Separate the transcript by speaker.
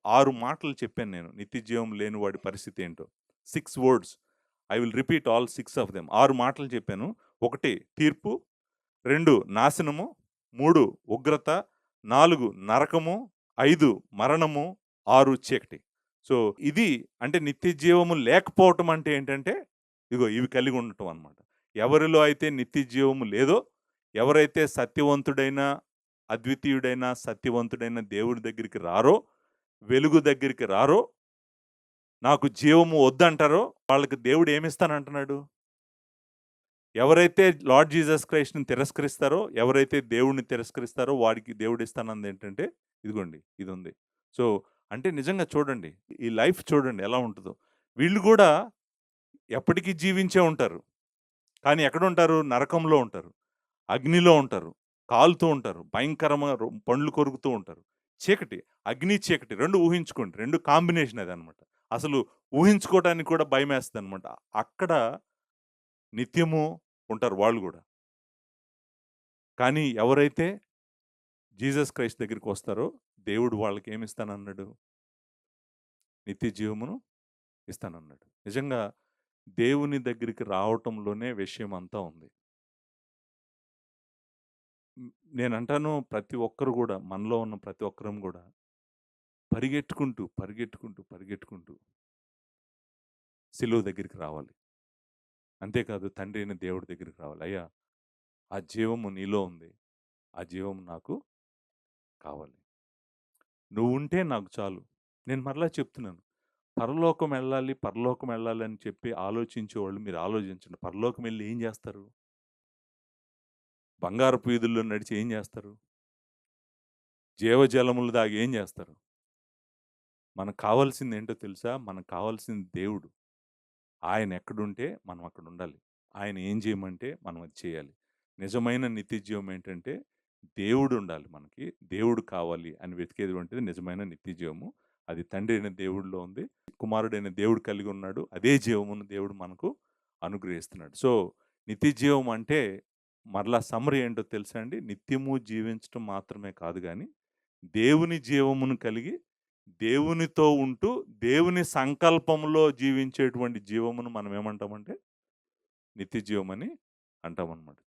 Speaker 1: 6 మాటలు చెప్పాను నేను. నిత్య జీవం లేని వాడి పరిస్థితి ఏంటో. 6 words. I will repeat all 6 of them. 6 మాటలు చెప్పాను. 1 తీర్పు, 2 నాశనము, 3 ఉగ్రత, 4 నరకము, 5 మరణము, 6 చీకటి. సో, ఇది అంటే నిత్య జీవము లేకపోవటం అంటే ఏంటంటే, ఇగో ఇవి కలిగి ఉండటం అన్నమాట. ఎవరిలో అయితే నిత్య జీవము లేదో, ఎవరైతే సత్యవంతుడైన, అద్వితీయుడైన, సత్యవంతుడైన దేవుడి దగ్గరికి రారో, వెలుగు దగ్గరికి రారో, నాకు జీవము వద్దంటారో, వాళ్ళకి దేవుడు ఏమిస్తానంటున్నాడు? ఎవరైతే లార్డ్ జీసస్ క్రైస్ట్‌ని తిరస్కరిస్తారో, ఎవరైతే దేవుడిని తిరస్కరిస్తారో వాడికి దేవుడు ఇస్తానన్నది ఏంటంటే, ఇదిగోండి ఇదుంది. సో, అంటే నిజంగా చూడండి. ఈ లైఫ్ చూడండి ఎలా ఉంటదో. వీళ్ళు గూడా ఎప్పటికి జీవించే ఉంటారు. కానీ ఎక్కడుంటారు? నరకంలో ఉంటారు. అగ్నిలో ఉంటారు. కాలుతూ ఉంటారు. భయంకరంగా పండ్లు కొరుకుతూ ఉంటారు. చీకటి. అగ్ని, చీకటి 2 ఊహించుకోండి. 2 కాంబినేషన్ అదనమాట. అసలు ఊహించుకోవటానికి కూడా భయమేస్తదనమాట. అక్కడ నిత్యము ఉంటారు వాళ్ళు గూడా. కానీ ఎవరైతే జీసస్ క్రైస్ట్ దగ్గరికొస్తారో, దేవుడు వాళ్ళకేమిస్తానన్నాడు? నిత్య జీవమును ఇస్తానన్నాడు. నిజంగా దేవుని దగ్గరికి రావటంలోనే విషయం అంతా ఉంది. నేనంటాను ప్రతి ఒక్కరు గూడా, మనలో ఉన్న ప్రతి ఒక్కరం గూడా పరిగెట్టుకుంటూ, పరిగెట్టుకుంటూ, పరిగెట్టుకుంటూ సిలువ దగ్గరికి రావాలి. అంతేకాదు తండ్రి అయిన దేవుడి దగ్గరికి రావాలి. అయ్యా! ఆ జీవము నీలో ఉంది. ఆ జీవం నాకు కావాలి. నువ్వుంటే నాకు చాలు. నేను మరలా చెప్తున్నాను. పరలోకం ఎళ్ళాలి, పరలోకం ఎళ్ళాలి అని చెప్పి ఆలోచించేవాళ్ళు మీరు ఆలోచించండి. పరలోకం ఎళ్లి ఏం జేస్తారు? బంగారపు వీధుల్లో నడిచి ఏం జేస్తారు? జీవజలములు దాగి ఏం జేస్తారు? మనకు కావాల్సిందేంటో తెలుసా? మనకు కావాల్సింది దేవుడు. ఆయన ఎక్కడుంటే మనం అక్కడుండాలి. ఆయన ఏం జేయమంటే మనం అది చేయాలి. నిజమైన నిత్య జీవం ఏంటంటే దేవుడుండాలి మనకి. దేవుడు కావాలి అని వెతికేటువంటిది నిజమైన నిత్య జీవము. అది తండ్రి అయిన దేవుడిలో ఉంది. కుమారుడైన దేవుడు కలిగి ఉన్నాడు. అదే జీవమును దేవుడు మనకు అనుగ్రహిస్తున్నాడు. సో, నిత్య జీవం అంటే మరలా సమ్మరీ ఏంటో తెలుసా అండి? నిత్యము జీవించటం మాత్రమే కాదు గానీ, దేవుని జీవమును కలిగి, దేవునితో ఉంటూ, దేవుని సంకల్పంలో జీవించేటువంటి జీవమును మనం ఏమంటామంటే, నిత్య జీవమని అంటామనమాట.